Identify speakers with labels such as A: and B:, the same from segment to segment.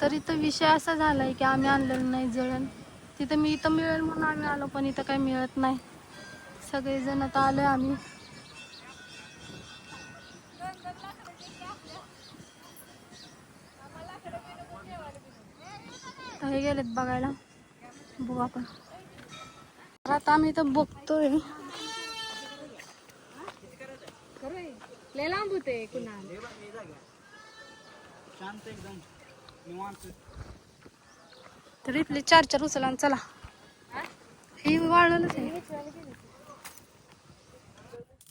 A: तर इथं विषय असा झालाय की आम्ही आणलेलं नाही जळण. तिथं मी इथं मिळेल म्हणून आम्ही आलो, पण इथं काही मिळत नाही. सगळेजण आता आलोय आम्ही. हे गेलेत बघायला, बघू आपण. आता आम्ही इथं बघतोय.
B: लय लांब होते कुणाल.
A: तर इथले 4 उचला आणि चला. ही वाळलंच आहे.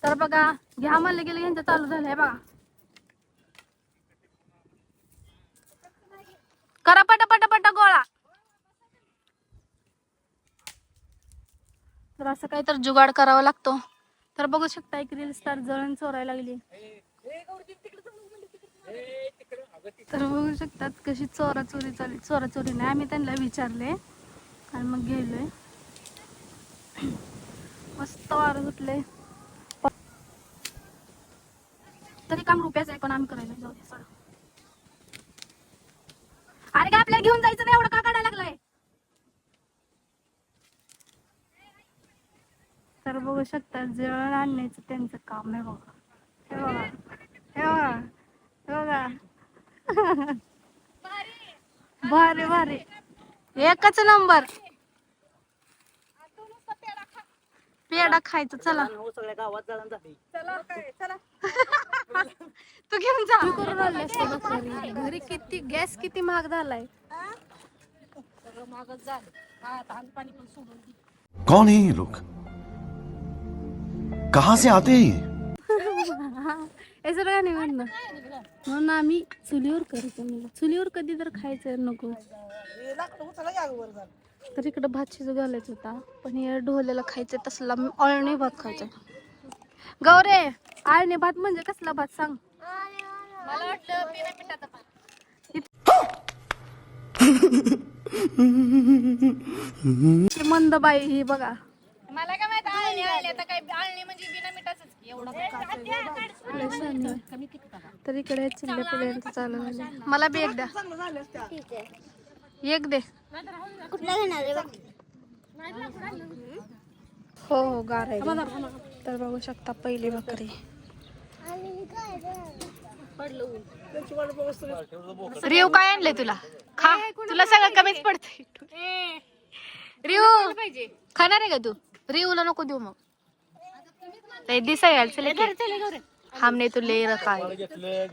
A: तर बघा, घ्या म्हणले गेले यांचं चालू झालंय बघा. करा पटा गोळा. तर असं काही तर जुगाड करावा लागतो. तर बघू शकता एक रील स्टार जळण चोरायला लागली. तर बघू शकतात कशी चोराचोरी चालली. चोराचोरी नाही, आम्ही त्यांना विचारले आणि मग गेलोय. मस्त वारं सुटले. तरी काम रुपयाचं आहे, पण आम्ही करायला जाऊ दे सर. अरे काय आपल्याला घेऊन जायचं नाही, एवढं का काढायला लागलाय. तर बघू शकता जळण आणण्याचं त्यांचं काम आहे बघा. हे बघा, हे बघा, हे बघा. भारी भारी, एकच नंबर. पेढा खायचा. चला तू घेऊन जा. तू करून आले असते घरी. किती गॅस किती महाग झालाय.
C: कौन है ये लोग, कहां से आते हैं ये?
A: हे सगळं नाही म्हणणं म्हणून आम्ही चुलीवर करतो. चुलीवर कधी तर खायचं नको. तर इकडं भात शिजू घालायचं होता, पण हे ढोलेला खायचं तसला अळणी भात खायचा. गौरे, अळणी भात म्हणजे कसला भात सांग. मला वाटलं बिना पिठाचा भात. मंद बाई ही बघा.
B: मला काय माहित आळणी आळणी आता काय आळणी म्हणजे बिना मिठाचंच की एवढं.
A: तर इकडे चिल्ले पिल्यांचं चालू झालं. मला बी एक द्या. एक दे.
B: कुठला घेणार आहे बघ.
A: हो हो गार आहे. तर बघू शकता पहिली भाकरी. रिव काय आणलंय तुला? खा, तुला सगळं कमीच पडतंय. रिव खाणार आहे का तू? रिवला नको देऊ मग. ते दिसाय चले हमने तो ले रखा है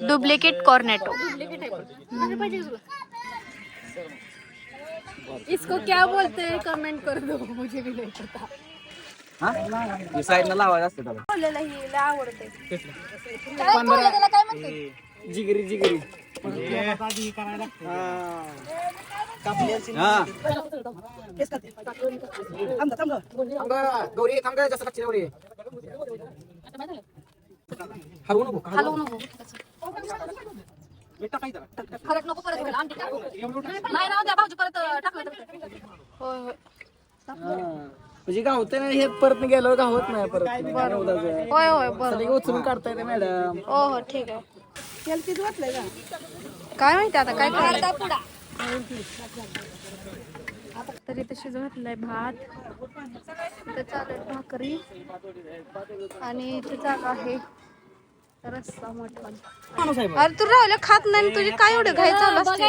A: डुप्लीकेट कॉर्नेटो.
B: इसको क्या बोलते हैं कमेंट कर दो, मुझे भी नहीं पता.
D: हा साईडला लावायचं असतं त्याला.
A: बोललेला ही लय आवडते.
B: काय म्हणते?
D: जिगरी जिगरी. गौरी थांब जास्त लक्ष गौरी. हलवू नको
A: हलवू नको.
B: फरक नको परत व्हायला. आमटी टाकू. नाही ना द्या भाऊजी परत टाकलं.
A: होय होय
D: म्हणजे गावते ना हे परत गेल्यावर गावत नाही परत.
A: होय होय बरं.
D: उचलून काढता येते मॅडम.
A: हो हो ठीक आहे. काय माहिती आता काय करायला. तरी इथे शिजू घातलाय भात. इथे चालू आहे भाकरी आणि इथे चालू आहे रस्सा मटण. अरे तू राहिलं खात नाही, तुझी काय एवढं घाई चालू असते.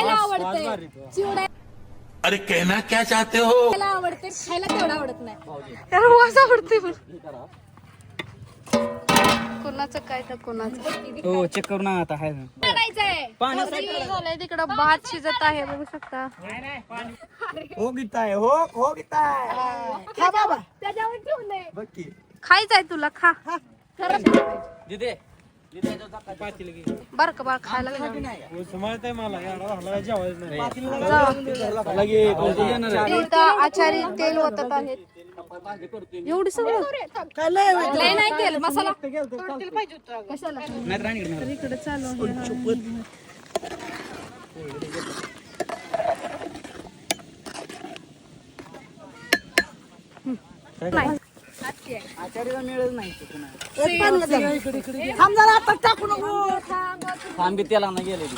C: अरे कहना क्या चाहते हो?
B: आवडते खायला तेवढं आवडत नाही.
A: त्याला वास आवडते पण. कोणाचं काय तर कोणाचं.
D: हो चेक करू ना आता आहे
A: झालंय तिकडं भात शिजत आहे बघू शकता.
D: हो गीताय हो गीताय. खा बाबा
B: त्याच्यावर ठेवून दे.
D: बघ की
A: खायचंय तुला खा.
D: दिदे
A: बर का बाळ खायला आचारी तेल ओतत आहेत. एवढी सगळं
B: लय नाही तेल मसाला.
A: कशाला इकडे चालू आहे. नाही
D: आचार्याला मिळत नाही.
B: थांब जरा आता टाकू नको.
D: थांबी त्याला ना गेलेली.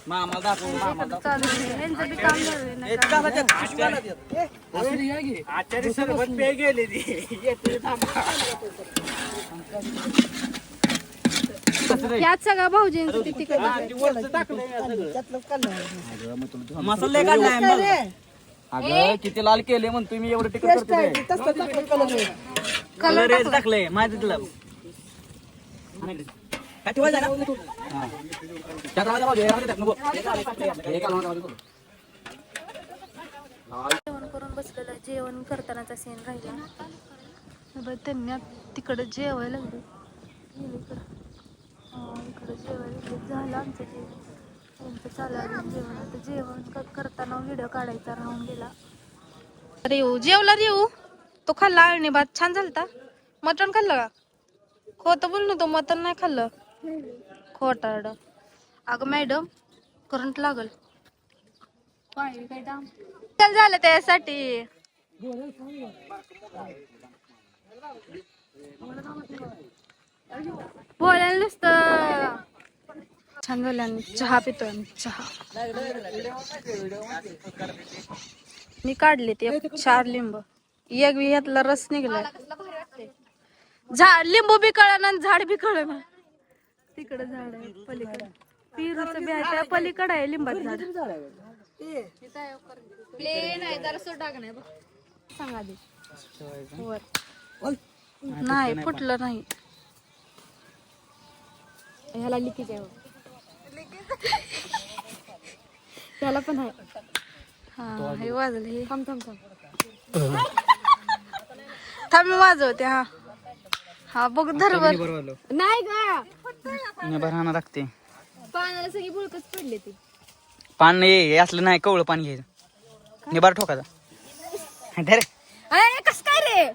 D: मामा दाखव मामा
A: चालू आहे. ह्यांचं बी काम झालं नाही का?
D: आचार्य सरबत पे गेले
A: यात सगळा भाऊजींचं ते तिकडे
D: मसाले काढलाय अगं किती लाल केले म्हणतो मी एवढं तिकट करतो कलर रेड टाकले माहिती तुला काय ठेवायचं का? त्यात राहू दे, राहू दे, राहू दे, नको. हे काढून राहू दे.
A: जेवण करून बसलेलं जेवण करतानाचा सीन राहिला. त्यांनी तिकडे जेवायला लागले. इकडे जेवायला झालं आमचं जेवण. त्यांचं चाललं जेवण. आता जेवण करताना व्हिडिओ काढायचा राहून गेला. रेऊ जेवला रेऊ. तो खाल्ला अळणी भात छान झालता. मटण खाल्लं का? खोटं बोल तो मटण नाही खाल्लं. खोटारड. अगं मॅडम करंट लागल. चल झालं त्यासाठी बोलायला नुसतं छान झालं. आणि चहा पितोय आम्ही. चहा मी काढले ते 4 लिंब. एक बी यातला रस निघलाय. लिंबू बी कळना झाड बी कळना. तिकडे झाड आहे पलीकडे. पिरूचं बी आहे त्या पलीकडे आहे लिंबाचं झाड. सांगा दे वर. नाही फुटलं नाही. ह्याला लिकेज आहे. त्याला पण आहे. हा हे वाजलं हे. थांब थांब मी वाजवते. हा हा बघ धरवर नाही का
D: बरं लागते
A: पाण्याला सगळी बुळकच पडले ते.
D: पान नाही असलं नाही कवळं पाणी घ्यायचं निबार ठोकायचा.
A: कस काय रे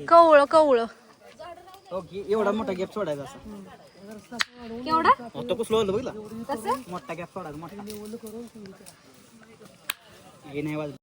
A: कवळ कवळ
D: एवढा मोठा गॅप सोडायचा असं.
A: केवढा
D: तो कुसलं बघला
A: कसं
D: मोठा गॅप सोडायचा मोठा हे नाही वाजलं.